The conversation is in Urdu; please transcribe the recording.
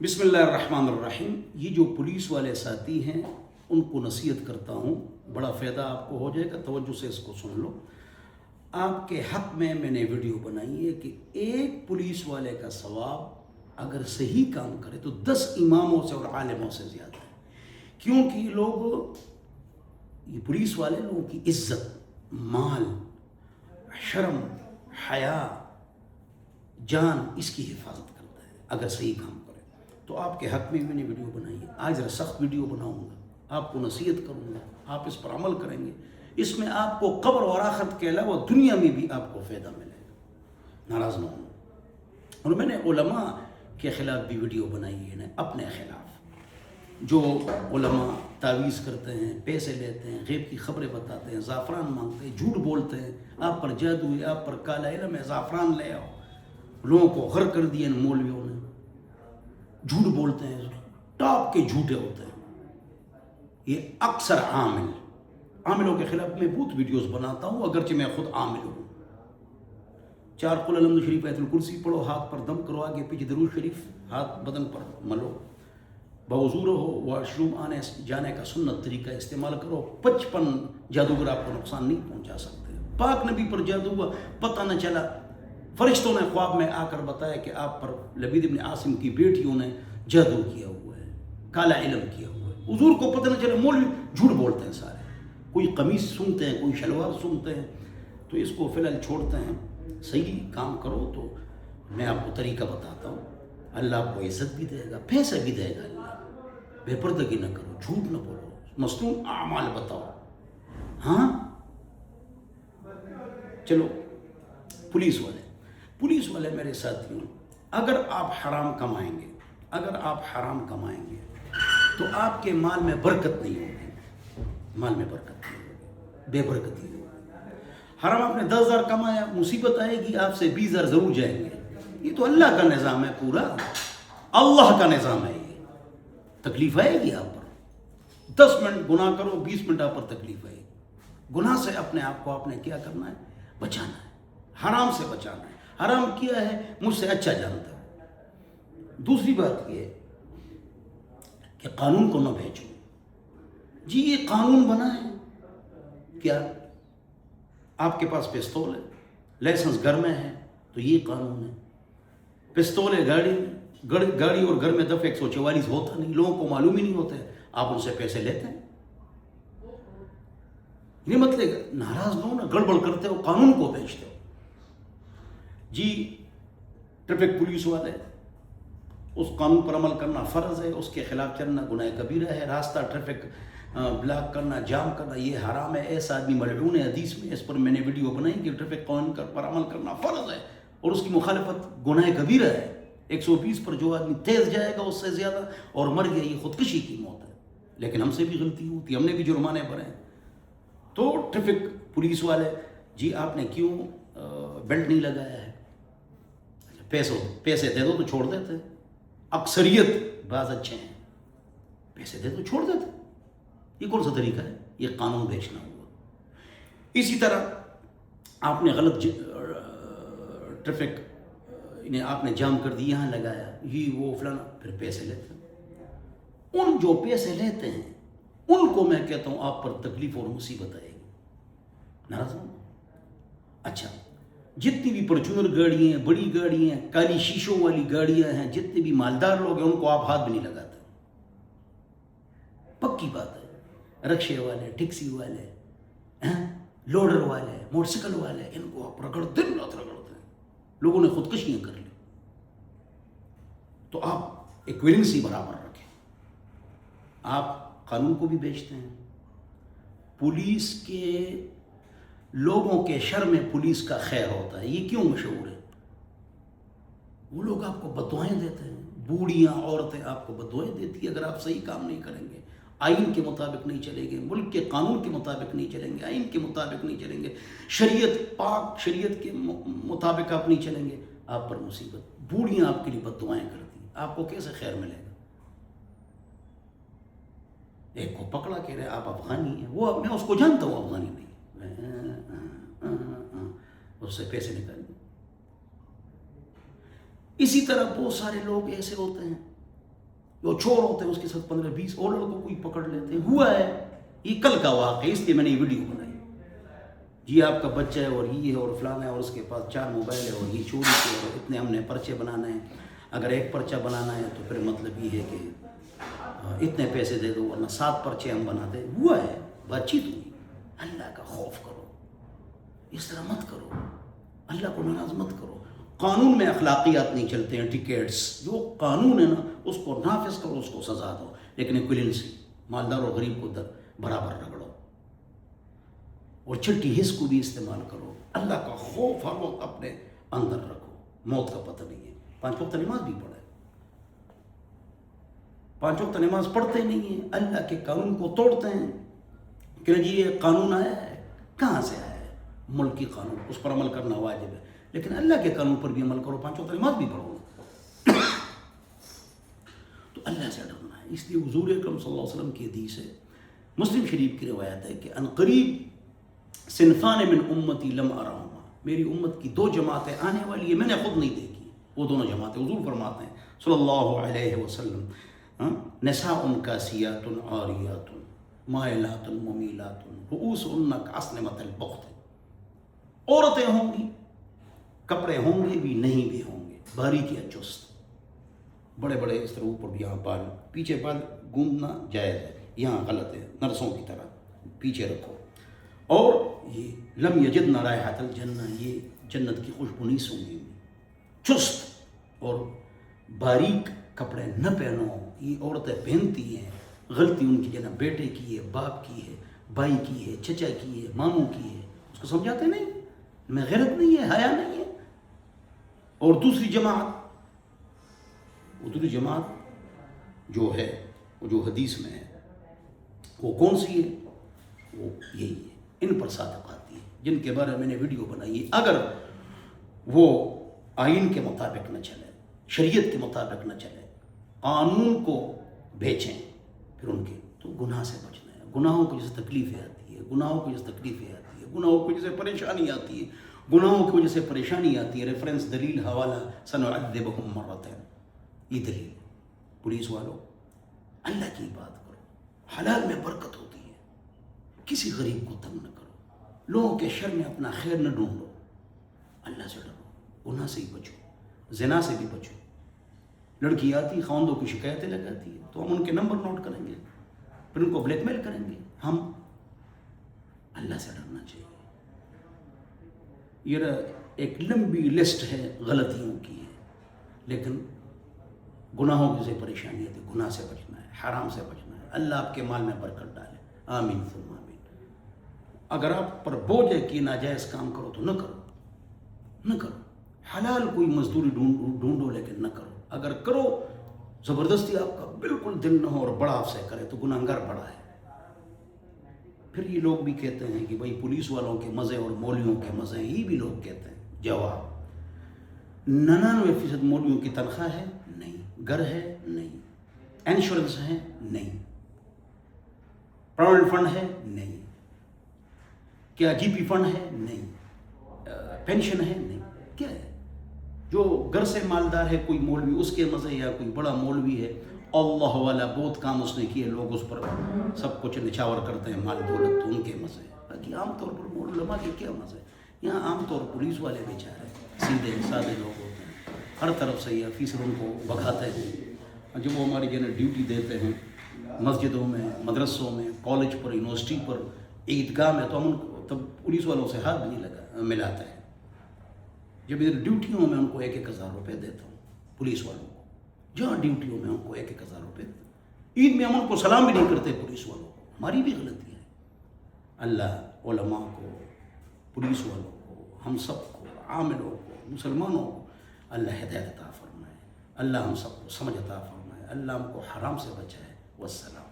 بسم اللہ الرحمن الرحیم۔ یہ جو پولیس والے ساتھی ہیں ان کو نصیحت کرتا ہوں، بڑا فائدہ آپ کو ہو جائے گا، توجہ سے اس کو سن لو۔ آپ کے حق میں نے ویڈیو بنائی ہے کہ ایک پولیس والے کا ثواب اگر صحیح کام کرے تو 10 اماموں سے اور عالموں سے زیادہ ہے، کیونکہ یہ پولیس والے لوگوں کی عزت، مال، شرم، حیا، جان، اس کی حفاظت کرتا ہے اگر صحیح کام کرے۔ تو آپ کے حق میں نے ویڈیو بنائی ہے، آج ذرا سخت ویڈیو بناؤں گا، آپ کو نصیحت کروں گا، آپ اس پر عمل کریں گے، اس میں آپ کو قبر اور آخرت کے علاوہ دنیا میں بھی آپ کو فائدہ ملے گا، ناراض نہ ہوں۔ اور میں نے علماء کے خلاف بھی ویڈیو بنائی ہے، اپنے خلاف، جو علماء تعویذ کرتے ہیں، پیسے لیتے ہیں، غیب کی خبریں بتاتے ہیں، زعفران مانگتے ہیں، جھوٹ بولتے ہیں، آپ پر جادو ہے، آپ پر کالا علم ہے، زعفران لے آؤ، لوگوں کو غر کر دیا ان مولویوں نے، جھوٹ بولتے ہیں، ٹاپ کے جھوٹے ہوتے ہیں۔ یہ اکثر عاملوں کے خلاف میں بہت ویڈیوز بناتا ہوں، اگرچہ میں خود عامل ہوں۔ 4 قل الحمد شریف، آیت الکرسی پڑھو، ہاتھ پر دم کرو، آگے پیچھے درود شریف ہاتھ بدن پر ملو، باوضو رہو، واش روم آنے جانے کا سنت طریقہ استعمال کرو، 55 جادوگر آپ کو نقصان نہیں پہنچا سکتے۔ پاک نبی پر جادو ہوا، پتہ نہ چلا، فرشتوں نے خواب میں آ کر بتایا کہ آپ پر لبید ابن عاصم کی بیٹیوں نے جادو کیا ہوا ہے، کالا علم کیا ہوا ہے، حضور کو پتہ نہ چلا، مولوی جھوٹ بولتے ہیں سارے، کوئی قمیص سنتے ہیں، کوئی شلوار سنتے ہیں، تو اس کو فی الحال چھوڑتے ہیں۔ صحیح کام کرو تو میں آپ کو طریقہ بتاتا ہوں، اللہ آپ کو عزت بھی دے گا، پیسہ بھی دے گا اللہ۔ بے پردگی نہ کرو، جھوٹ نہ بولو، مصنون اعمال بتاؤ۔ ہاں چلو، پولیس والے میرے ساتھیوں، اگر آپ حرام کمائیں گے تو آپ کے مال میں برکت نہیں ہوگی، بے برکتی ہوگی۔ حرام آپ نے 10,000 کمایا، مصیبت آئے گی، آپ سے 20,000 ضرور جائیں گے۔ یہ تو اللہ کا نظام ہے، پورا اللہ کا نظام ہے، یہ تکلیف آئے گی آپ پر، 10 منٹ گناہ کرو، 20 منٹ آپ پر تکلیف آئے گی۔ گناہ سے اپنے آپ کو آپ نے کیا کرنا ہے؟ بچانا ہے، حرام سے بچانا ہے۔ حرام کیا ہے مجھ سے اچھا جانتا ہے۔ دوسری بات یہ ہے کہ قانون کو نہ بھیجو۔ جی یہ قانون بنا ہے کیا؟ آپ کے پاس پستول ہے، لائسنس گھر میں ہے تو یہ قانون ہے۔ پستول ہے گاڑی اور گھر میں دفعہ 144 ہوتا نہیں، لوگوں کو معلوم ہی نہیں ہوتا ہے، آپ ان سے پیسے لیتے ہیں۔ یہ مطلب ناراض نہ ہو نا، گڑبڑ کرتے ہو، قانون کو بیچتے ہو۔ جی ٹریفک پولیس والے، اس قانون پر عمل کرنا فرض ہے، اس کے خلاف چلنا گناہ کبیرہ ہے، راستہ ٹریفک بلاک کرنا، جام کرنا یہ حرام ہے، ایسا آدمی ملعون ہے حدیث میں۔ اس پر میں نے ویڈیو بنائی کہ ٹریفک قانون پر عمل کرنا فرض ہے اور اس کی مخالفت گناہ کبیرہ ہے۔ 120 پر جو آدمی تیز جائے گا اس سے زیادہ اور مر گیا، یہ خودکشی کی موت ہے۔ لیکن ہم سے بھی غلطی ہوتی، ہم نے بھی جرمانے بھرے ہیں۔ تو ٹریفک پولیس والے، جی آپ نے کیوں بیلٹ نہیں لگایا ہے؟ پیسے دے دو تو چھوڑ دیتے، اکثریت بعض اچھے ہیں، پیسے دے تو چھوڑ دیتے۔ یہ کون سا طریقہ ہے؟ یہ قانون بیچنا ہوا۔ اسی طرح آپ نے غلط ٹریفک آپ نے جام کر دی، یہاں لگایا، یہ وہ فلانا، پھر پیسے لیتے ہیں۔ ان جو پیسے لیتے ہیں ان کو میں کہتا ہوں آپ پر تکلیف اور مصیبت آئے گی، ناراض ہوں۔ اچھا، جتنی بھی پرچونر گاڑیاں ہیں، بڑی گاڑیاں ہیں، کالی شیشوں والی گاڑیاں ہیں، جتنے بھی مالدار لوگ ہیں ان کو آپ ہاتھ بھی نہیں لگاتے، پکی بات ہے۔ رکشے والے، ٹیکسی والے، لوڈر والے، موٹر سائیکل والے، ان کو آپ دن رات رگڑتے ہیں، لوگوں نے خودکشیاں کر لی۔ تو آپ ایکویلنسی برابر رکھیں۔ آپ قانون کو بھی بیچتے ہیں۔ پولیس کے لوگوں کے شر میں پولیس کا خیر ہوتا ہے، یہ کیوں مشہور ہے؟ وہ لوگ آپ کو بددعائیں دیتے ہیں، بوڑھیاں عورتیں آپ کو بددعائیں دیتی ہیں اگر آپ صحیح کام نہیں کریں گے، آئین کے مطابق نہیں چلیں گے، ملک کے قانون کے مطابق نہیں چلیں گے، آئین کے مطابق نہیں چلیں گے، پاک شریعت کے مطابق آپ نہیں چلیں گے، آپ پر مصیبت۔ بوڑھیاں آپ کے لیے بددعائیں کرتی ہیں، آپ کو کیسے خیر ملے گا؟ ایک کو پکڑا کہہ رہے آپ افغانی ہیں، وہ میں اس کو جانتا ہوں افغانی نہیں، اس سے پیسے نکالیں۔ اسی طرح بہت سارے لوگ ایسے ہوتے ہیں جو چور ہوتے ہیں اس کے ساتھ 15-20 اور لڑکوں کو ہی پکڑ لیتے ہیں. ہوا ہے یہ کل کا واقعہ ہے، اس لیے میں نے یہ ویڈیو بنائی. جی آپ کا بچہ ہے اور یہ ہے اور فلانا ہے اور اس کے پاس 4 موبائل ہے اور یہ چوری کے اور اتنے ہم نے پرچے بنانا ہے. اگر ایک پرچہ بنانا ہے تو پھر مطلب یہ ہے کہ اتنے پیسے دے دو ورنہ 7 پرچے ہم بنا دیں. ہوا ہے، بات چیت ہوئی. اللہ کا خوف کرو، اس طرح مت کرو، اللہ کو ناراض مت کرو. قانون میں اخلاقیات نہیں چلتے ہیں، ٹکٹس جو قانون ہے نا اس کو نافذ کرو، اس کو سزا دو. لیکن ایکویلنسی، مالدار اور غریب کو برابر رگڑو اور چھٹی حص کو بھی استعمال کرو. اللہ کا خوف ہر وقت اپنے اندر رکھو. موت کا پتہ نہیں ہے. 5 وقت نماز بھی پڑھے، 5 وقت نماز پڑھتے نہیں ہیں، اللہ کے قانون کو توڑتے ہیں کہ جی یہ قانون آیا ہے. کہاں سے آیا ہے؟ ملکی قانون، اس پر عمل کرنا واجب ہے، لیکن اللہ کے قانون پر بھی عمل کرو. 5 وقت نماز بھی پڑھو. تو اللہ سے ڈرنا ہے. اس لیے حضور اکرم صلی اللہ علیہ وسلم کی حدیث ہے، مسلم شریف کی روایت ہے کہ عنقریب صنفان من امتی لم ارہما، میری امت کی 2 جماعتیں آنے والی ہے، میں نے خود نہیں دیکھی. وہ دونوں جماعتیں حضور فرماتے ہیں صلی اللہ علیہ وسلم، نساء کاسیات عاریات مائلات ممیلات رؤوسہن کاسنمۃ البخت. عورتیں ہوں گی، کپڑے ہوں گے بھی نہیں بھی ہوں گے، باریکی چست، بڑے بڑے اس طرح اوپر بھی، یہاں بال پیچھے بال گوندنا جائز ہے، یہاں غلط ہے، نرسوں کی طرح پیچھے رکھو. اور یہ لم یجدن رائحۃ الجنہ، یہ جنت کی خوشبو نہیں سونگیں گی. چست اور باریک کپڑے نہ پہنو. یہ عورتیں پہنتی ہیں، غلطی ان کی جناب بیٹے کی ہے، باپ کی ہے، بھائی کی ہے، چچا کی ہے، ماموں کی ہے. اس کو سمجھاتے نہیں، میں غیرت نہیں ہے، حیا نہیں ہے. اور دوسری جماعت جو ہے، وہ جو حدیث میں ہے، وہ کون سی ہے؟ وہ یہی ہے. ان پر صادق آتی ہے، جن کے بارے میں نے ویڈیو بنائی ہے. اگر وہ آئین کے مطابق نہ چلے، شریعت کے مطابق نہ چلے، قانون کو بیچیں، پھر ان کے تو گناہ سے بچنا ہے. گناہوں کو جیسے تکلیفیں آتی ہے، گناہوں کو جیسے تکلیفیں آتی ہے، گناہوں کو جیسے پریشانی آتی ہے، گناہوں کی وجہ سے پریشانی آتی ہے. ریفرنس دلیل حوالہ سنعذبہم مرتین، یہ دلیل. پولیس والوں اللہ کی بات کرو، حلال میں برکت ہوتی ہے. کسی غریب کو تنگ نہ کرو، لوگوں کے شر میں اپنا خیر نہ ڈھونڈو. اللہ سے ڈرو، گناہ سے ہی بچو، زنا سے بھی بچو. لڑکی آتی خاوندوں کی شکایتیں لگاتی ہے تو ہم ان کے نمبر نوٹ کریں گے، پھر ان کو بلیک میل کریں گے. ہم اللہ سے ڈرنا چاہیے. یہ ایک لمبی لسٹ ہے غلطیوں کی ہے، لیکن گناہوں کی سے پریشانی ہے، گناہ سے بچنا ہے، حرام سے بچنا ہے. اللہ آپ کے مال میں برکت ڈالے، آمین ثم آمین. اگر آپ پر بوجھ ہے کہ ناجائز کام کرو تو نہ کرو. حلال کوئی مزدوری ڈھونڈو لیکن نہ کرو. اگر کرو زبردستی آپ کا بالکل دل نہ ہو اور بڑا آپ سے کرے تو گناہگار بڑا ہے. پھر یہ لوگ بھی کہتے ہیں کہ بھائی پولیس والوں کے مزے اور مولویوں کے مزے ہیں، یہ بھی لوگ کہتے ہیں. جواب، 99% مولویوں کی تنخواہ ہے؟ نہیں. گھر ہے؟ نہیں. انشورنس ہے؟ نہیں. پروویڈنٹ فنڈ ہے؟ نہیں. کیا جی پی فنڈ ہے؟ نہیں. پینشن ہے؟ نہیں. کیا ہے؟ جو گھر سے مالدار ہے کوئی مولوی، اس کے مزے، یا کوئی بڑا مولوی ہے اللہ والا، بہت کام اس نے کیے، لوگ اس پر سب کچھ نچھاور کرتے ہیں، مال دولت، تو ان کے مزے. باقی عام طور پر علماء کے کیا مزے؟ یہاں عام طور پولیس والے بیچارے سیدھے سادے لوگ ہوتے ہیں، ہر طرف سے یہ آفیسر ان کو بھگاتے ہیں. جب وہ ہماری جنہیں ڈیوٹی دیتے ہیں مسجدوں میں، مدرسوں میں، کالج پر، یونیورسٹی پر، عیدگاہ میں، تو ہم ان کو تب پولیس والوں سے ہاتھ بھی نہیں ملاتے ہیں. جب ادھر ڈیوٹیوں میں ان کو 1,000 روپے دیتا ہوں، پولیس والوں کو جہاں ڈیوٹیوں میں ان کو 1,000 روپے دیتا ہوں. عید میں ہم ان کو سلام بھی نہیں کرتے پولیس والوں کو. ہماری بھی غلطی ہے. اللہ علماء کو، پولیس والوں کو، ہم سب کو، عاملوں کو، مسلمانوں کو اللہ ہدایت عطا فرمائے. اللہ ہم سب کو سمجھ عطا فرمائے. اللہ ہم کو حرام سے بچائے. والسلام.